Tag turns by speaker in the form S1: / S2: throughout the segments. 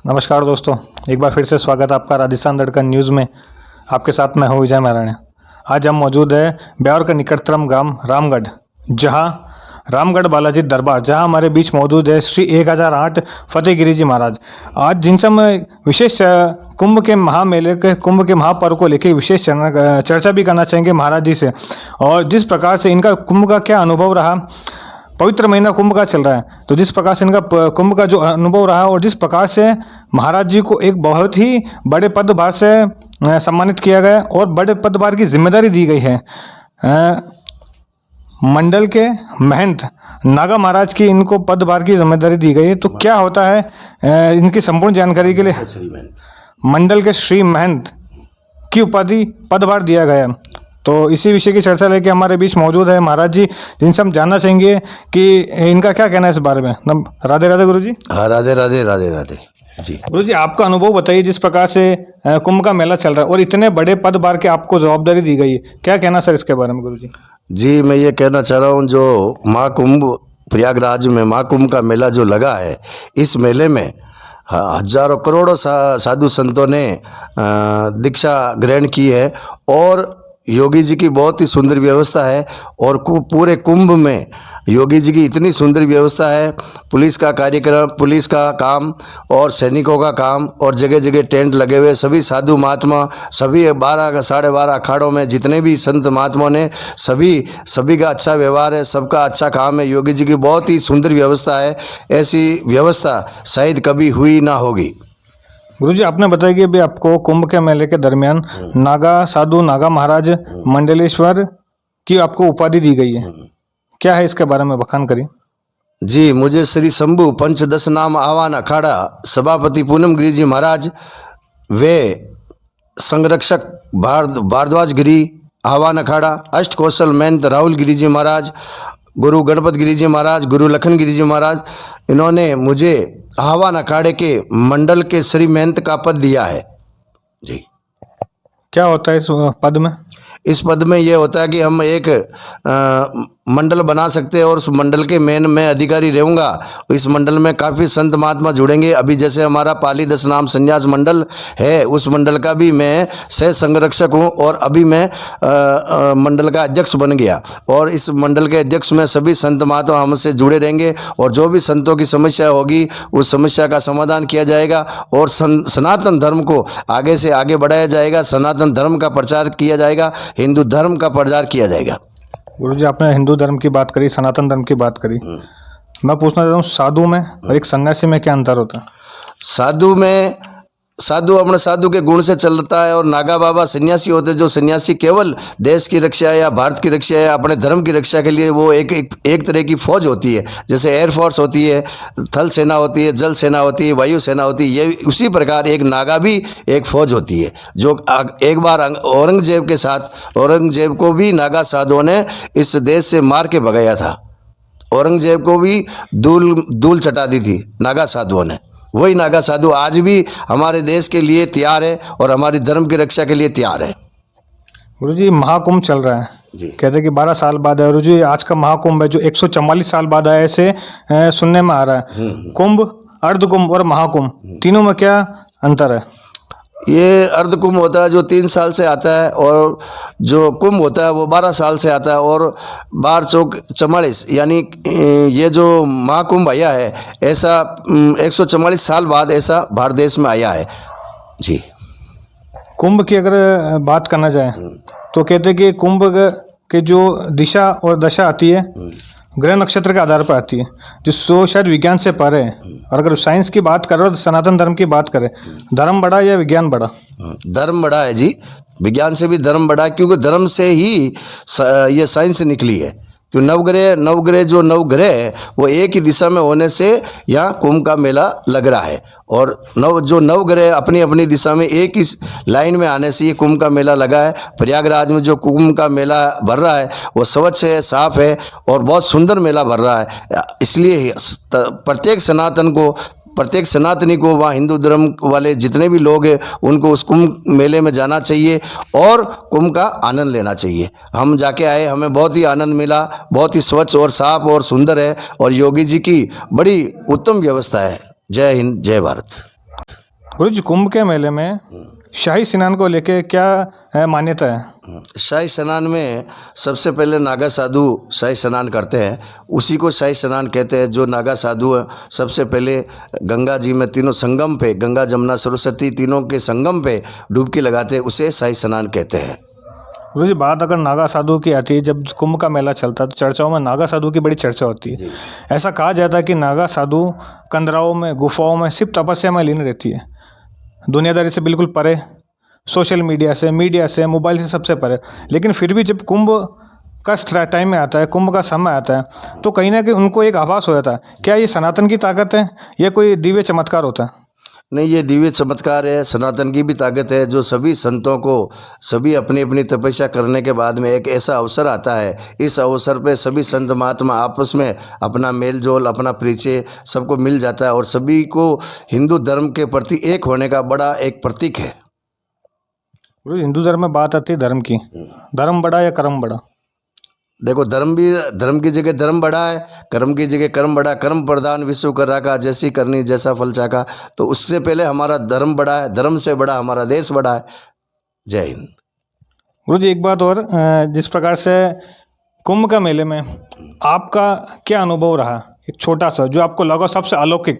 S1: नमस्कार दोस्तों, एक बार फिर से स्वागत है आपका राजस्थान दड़कन न्यूज़ में। आपके साथ मैं हूँ विजय महाराणा। आज हम मौजूद है ब्यावर का निकटतम गांव रामगढ़, जहां रामगढ़ बालाजी दरबार, जहां हमारे बीच मौजूद है श्री 1008 फतेहगिरी जी महाराज। आज जिनसे हम विशेष कुंभ के महामेले के कुंभ के महापर्व को लेकर विशेष चर्चा भी करना चाहेंगे महाराज जी से, और जिस प्रकार से इनका कुंभ का क्या अनुभव रहा। पवित्र महीना कुंभ का चल रहा है, तो जिस प्रकार से इनका कुंभ का जो अनुभव रहा और जिस प्रकार से महाराज जी को एक बहुत ही बड़े पदभार से सम्मानित किया गया और बड़े पदभार की जिम्मेदारी दी गई है। मंडल के महंत नागा महाराज की इनको पदभार की जिम्मेदारी दी गई है। तो क्या होता है, इनकी संपूर्ण जानकारी के लिए मंडल के श्री महंत की उपाधि पदभार दिया गया। तो इसी विषय की चर्चा लेके हमारे बीच मौजूद है महाराज जी, जिनसे हम जानना चाहेंगे कि इनका क्या कहना है इस बारे में। राधे राधे गुरु जी।
S2: हाँ, राधे राधे राधे राधे जी।
S1: गुरु जी, आपका अनुभव बताइए, जिस प्रकार से कुंभ का मेला चल रहा है और इतने बड़े पदभार के आपको जवाबदारी दी गई है, क्या कहना सर इसके बारे में गुरु जी?
S2: जी, मैं ये कहना चाह रहा हूँ, जो महाकुंभ प्रयागराज में महाकुंभ का मेला जो लगा है, इस मेले में हजारों करोड़ों साधु संतों ने दीक्षा ग्रहण की है और योगी जी की बहुत ही सुंदर व्यवस्था है। और पूरे कुंभ में योगी जी की इतनी सुंदर व्यवस्था है। पुलिस का कार्यक्रम, पुलिस का काम और सैनिकों का काम, और जगह जगह टेंट लगे हुए, सभी साधु महात्मा, सभी 12 साढ़े 12 अखाड़ों में जितने भी संत महात्माओं ने, सभी का अच्छा व्यवहार है, सबका अच्छा काम है। योगी जी की बहुत ही सुंदर व्यवस्था है। ऐसी व्यवस्था शायद कभी हुई ना होगी।
S1: गुरुजी, आपने बताया कि अभी आपको कुंभ के मेले के दरमियान नागा साधु नागा महाराज मंडलेश्वर की आपको उपाधि दी गई है। क्या है इसके बारे में बखान करिए।
S2: जी, मुझे श्री शंभु पंचदश नाम आह्वान अखाड़ा सभापति पूनम गिरी जी महाराज, वे संरक्षक भारद्वाज गिरी आह्वान अखाड़ा, अष्ट कौशल महंत राहुल गिरी जी महाराज, गुरु गणपत गिरी जी महाराज, गुरु लखन गिरी जी महाराज, इन्होंने मुझे आह्वान अखाड़े के मंडल के श्री महंत का पद दिया है। जी। क्या होता है इस पद में? इस पद में ये होता है कि हम एक मंडल बना सकते हैं और उस मंडल के मेन मैं अधिकारी रहूँगा। इस मंडल में काफ़ी संत महात्मा जुड़ेंगे। अभी जैसे हमारा पाली 10 नाम संन्यास मंडल है, उस मंडल का भी मैं सह संरक्षक हूँ और अभी मैं मंडल का अध्यक्ष बन गया। और इस मंडल के अध्यक्ष में सभी संत महात्मा हमसे जुड़े रहेंगे और जो भी संतों की समस्या होगी उस समस्या का समाधान किया जाएगा और सनातन धर्म को आगे से आगे बढ़ाया जाएगा। सनातन धर्म का प्रचार किया जाएगा, हिंदू धर्म का प्रचार किया जाएगा। गुरु जी, आपने हिंदू धर्म की बात करी, सनातन धर्म की बात करी। मैं पूछना चाहता हूँ, साधु में और एक सन्यासी में क्या अंतर होता है? साधु अपने साधु के गुण से चलता है और नागा बाबा सन्यासी होते हैं, जो सन्यासी केवल देश की रक्षा या भारत की रक्षा या अपने धर्म की रक्षा के लिए, वो एक तरह की फौज होती है। जैसे एयरफोर्स होती है, थल सेना होती है, जल सेना होती है, वायु सेना होती है, ये उसी प्रकार एक नागा भी एक फौज होती है। जो एक बार औरंगजेब के साथ, औरंगजेब को भी नागा साधुओं ने इस देश से मार के भगाया था। औरंगजेब को भी धूल चटा दी थी नागा साधुओं ने। वही नागा साधु आज भी हमारे देश के लिए तैयार है और हमारी धर्म की रक्षा के लिए तैयार है। गुरुजी, महाकुंभ चल रहा है जी,
S1: कहते हैं कि 12 साल बाद है। गुरुजी, आज का महाकुंभ है जो 144 साल बाद आया, ऐसे सुनने में आ रहा है। कुंभ, अर्धकुंभ और महाकुंभ, तीनों में क्या अंतर है?
S2: ये अर्धकुंभ होता है जो 3 साल से आता है और जो कुंभ होता है वो 12 साल से आता है। और 12 चौक 44, यानी ये जो महाकुंभ आया है, ऐसा 144 साल बाद ऐसा भारत देश में आया है। जी। कुंभ
S1: की अगर बात करना जाए तो कहते हैं कि कुंभ के जो दिशा और दशा आती है ग्रह नक्षत्र के आधार पर आती है, जिसको शायद विज्ञान से परे है। और अगर साइंस की बात करें तो सनातन धर्म की बात करें, धर्म बड़ा या विज्ञान बड़ा?
S2: धर्म बड़ा है जी, विज्ञान से भी धर्म बड़ा है, क्योंकि धर्म से ही ये साइंस निकली है। जो नवग्रह जो नवग्रह है वो एक ही दिशा में होने से यहाँ कुंभ का मेला लग रहा है। और जो नवग्रह अपनी अपनी दिशा में एक ही लाइन में आने से ये कुंभ का मेला लगा है। प्रयागराज में जो कुंभ का मेला भर रहा है वो स्वच्छ है, साफ है और बहुत सुंदर मेला भर रहा है। इसलिए प्रत्येक सनातनी को, वहाँ हिंदू धर्म वाले जितने भी लोग हैं, उनको उस कुंभ मेले में जाना चाहिए और कुंभ का आनंद लेना चाहिए। हम जाके आए, हमें बहुत ही आनंद मिला। बहुत ही स्वच्छ और साफ और सुंदर है और योगी जी की बड़ी उत्तम व्यवस्था है। जय हिंद, जय भारत।
S1: गुरु जी, कुंभ के मेले में शाही स्नान को लेके क्या मान्यता है?
S2: शाही स्नान में सबसे पहले नागा साधु शाही स्नान करते हैं, उसी को शाही स्नान कहते हैं। जो नागा साधु हैं सबसे पहले गंगा जी में तीनों संगम पे, गंगा जमुना सरस्वती तीनों के संगम पे डुबकी लगाते हैं, उसे शाही स्नान कहते हैं।
S1: गुरु जी, बात अगर नागा साधु की आती है, जब कुंभ का मेला चलता है तो चर्चाओं में नागा साधु की बड़ी चर्चा होती है। ऐसा कहा जाता है कि नागा साधु कंदराओं में, गुफाओं में सिर्फ तपस्या में लीन रहती है, दुनियादारी से बिल्कुल परे, सोशल मीडिया से, मोबाइल से सबसे परे। लेकिन फिर भी जब कुंभ का टाइम में आता है, कुंभ का समय आता है, तो कहीं ना कहीं उनको एक आभास हो जाता है, क्या ये सनातन की ताकत है या कोई दिव्य चमत्कार होता है?
S2: नहीं, ये दिव्य चमत्कार है, सनातन की भी ताकत है। जो सभी संतों को, सभी अपनी अपनी तपस्या करने के बाद में एक ऐसा अवसर आता है, इस अवसर पे सभी संत महात्मा आपस में अपना मेल जोल, अपना परिचय सबको मिल जाता है और सभी को हिंदू धर्म के प्रति एक होने का बड़ा एक प्रतीक है।
S1: गुरु, हिंदू धर्म में बात आती है धर्म की, धर्म बड़ा या कर्म बड़ा?
S2: देखो, धर्म की जगह धर्म बड़ा है, कर्म की जगह कर्म बड़ा। कर्म प्रधान विश्व कर रखा, जैसी करनी जैसा फल चाका। तो उससे पहले हमारा धर्म बड़ा है, धर्म से बड़ा हमारा देश बड़ा है। जय हिंद।
S1: गुरु जी, एक बात और, जिस प्रकार से कुंभ का मेले में आपका क्या अनुभव रहा, एक छोटा सा जो आपको लगा सबसे अलौकिक,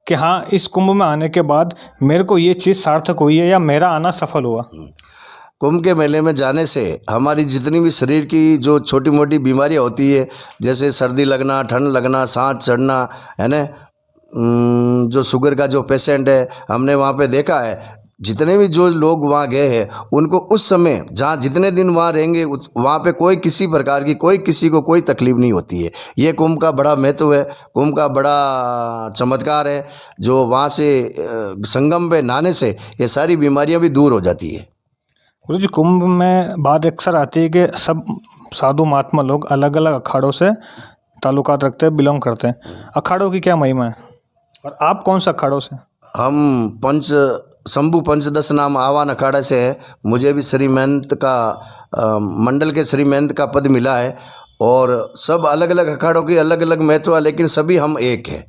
S1: कि हाँ, इस कुंभ में आने के बाद मेरे को ये चीज़ सार्थक हुई है या मेरा आना सफल हुआ?
S2: कुंभ के मेले में जाने से हमारी जितनी भी शरीर की जो छोटी मोटी बीमारियां होती है, जैसे सर्दी लगना, ठंड लगना, सांस चढ़ना, है ना, जो शुगर का जो पेशेंट है, हमने वहाँ पे देखा है, जितने भी जो लोग वहाँ गए हैं उनको उस समय जहाँ जितने दिन वहाँ रहेंगे वहाँ पे कोई किसी प्रकार की किसी को कोई तकलीफ नहीं होती है। ये कुंभ का बड़ा महत्व है, कुंभ का बड़ा चमत्कार है, जो वहाँ से संगम पे नहाने से ये सारी बीमारियाँ भी दूर हो जाती है।
S1: गुरु जी, कुंभ में बात अक्सर आती है कि सब साधु महात्मा लोग अलग अलग अखाड़ों से ताल्लुकात रखते हैं, बिलोंग करते हैं। अखाड़ों की क्या महिमा है और आप कौन सा अखाड़ों से?
S2: हम शंभु पंचदश नाम आवान अखाड़ा से है। मुझे भी श्री महंत का मंडल के श्री महंत का पद मिला है और सब अलग अलग अखाड़ों की अलग अलग महत्व है, लेकिन सभी हम एक हैं,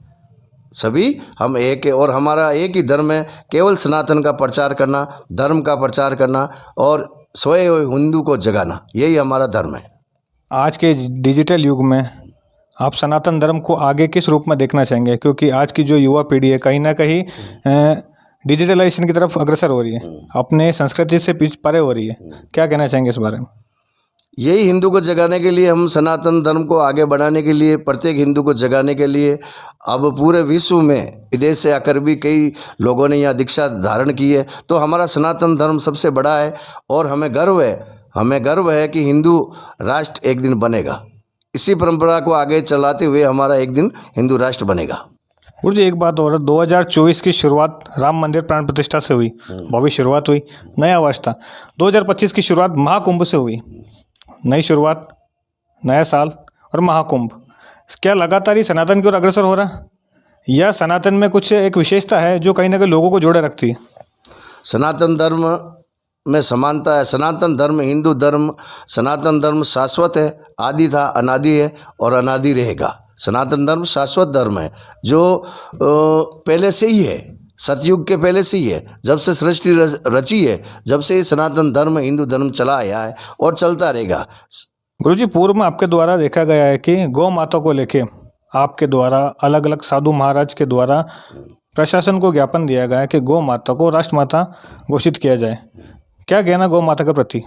S2: सभी हम एक है और हमारा एक ही धर्म है, केवल सनातन का प्रचार करना, धर्म का प्रचार करना और सोए हुए हिंदू को जगाना, यही हमारा धर्म है।
S1: आज के डिजिटल युग में आप सनातन धर्म को आगे किस रूप में देखना चाहेंगे? क्योंकि आज की जो युवा पीढ़ी है कहीं ना कहीं डिजिटलाइजेशन की तरफ अग्रसर हो रही है, अपने संस्कृति से परे हो रही है, क्या कहना चाहेंगे इस बारे में?
S2: यही हिंदू को जगाने के लिए, हम सनातन धर्म को आगे बढ़ाने के लिए, प्रत्येक हिंदू को जगाने के लिए अब पूरे विश्व में विदेश से आकर भी कई लोगों ने यहाँ दीक्षा धारण की है। तो हमारा सनातन धर्म सबसे बड़ा है और हमें गर्व है कि हिंदू राष्ट्र एक दिन बनेगा। इसी परंपरा को आगे चलाते हुए हमारा एक दिन हिंदू राष्ट्र बनेगा।
S1: गुरु जी, एक बात और, 2024 की शुरुआत राम मंदिर प्राण प्रतिष्ठा से हुई, भव्य शुरुआत हुई, नया वर्ष था। 2025 की शुरुआत महाकुंभ से हुई, नई शुरुआत, नया साल और महाकुंभ। क्या लगातार ही सनातन की ओर अग्रसर हो रहा या सनातन में कुछ एक विशेषता है जो कहीं ना कहीं लोगों को जोड़े रखती है?
S2: सनातन धर्म में समानता है। सनातन धर्म, हिंदू धर्म, सनातन धर्म शाश्वत है, आदि था, अनादि है और अनादि रहेगा। सनातन धर्म शाश्वत धर्म है जो पहले से ही है, सतयुग के पहले से ही है, जब से सृष्टि रची है, जब से सनातन धर्म, हिंदू धर्म चला आया है और चलता रहेगा।
S1: गुरुजी, पूर्व में आपके द्वारा देखा गया है कि गौ माता को लेके आपके द्वारा अलग अलग साधु महाराज के द्वारा प्रशासन को ज्ञापन दिया गया है कि गौ माता को राष्ट्रमाता घोषित किया जाए। क्या कहना गौ माता के प्रति?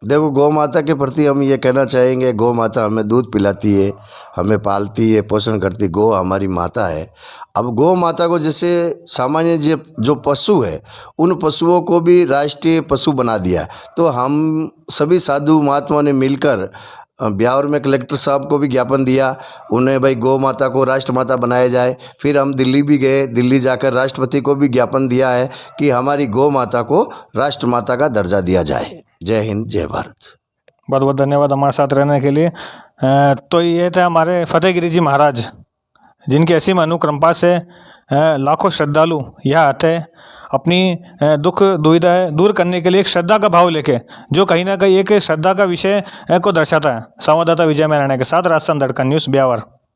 S2: देखो, गौ माता के प्रति हम ये कहना चाहेंगे, गौ माता हमें दूध पिलाती है, हमें पालती है, पोषण करती, गौ हमारी माता है। अब गौ माता को जैसे सामान्य जो पशु है, उन पशुओं को भी राष्ट्रीय पशु बना दिया। तो हम सभी साधु महात्माओं ने मिलकर ब्यावर में कलेक्टर साहब को भी ज्ञापन दिया, उन्हें भाई गौ माता को राष्ट्रमाता बनाया जाए। फिर हम दिल्ली भी गए, दिल्ली जाकर राष्ट्रपति को भी ज्ञापन दिया है कि हमारी गौ माता को राष्ट्रमाता का दर्जा दिया जाए। जय हिंद, जय भारत।
S1: बहुत बहुत धन्यवाद हमारे साथ रहने के लिए। तो ये थे हमारे फतेहगिरी जी महाराज, जिनकी असीम अनुकंपा से लाखों श्रद्धालु यहाँ आते हैं अपनी दुख दुविधाएं दूर करने के लिए, एक श्रद्धा का भाव लेके, जो कहीं ना कहीं एक श्रद्धा का विषय को दर्शाता है। संवाददाता विजय मैराना के साथ राजस्थान दड़कन न्यूज़, ब्यावर।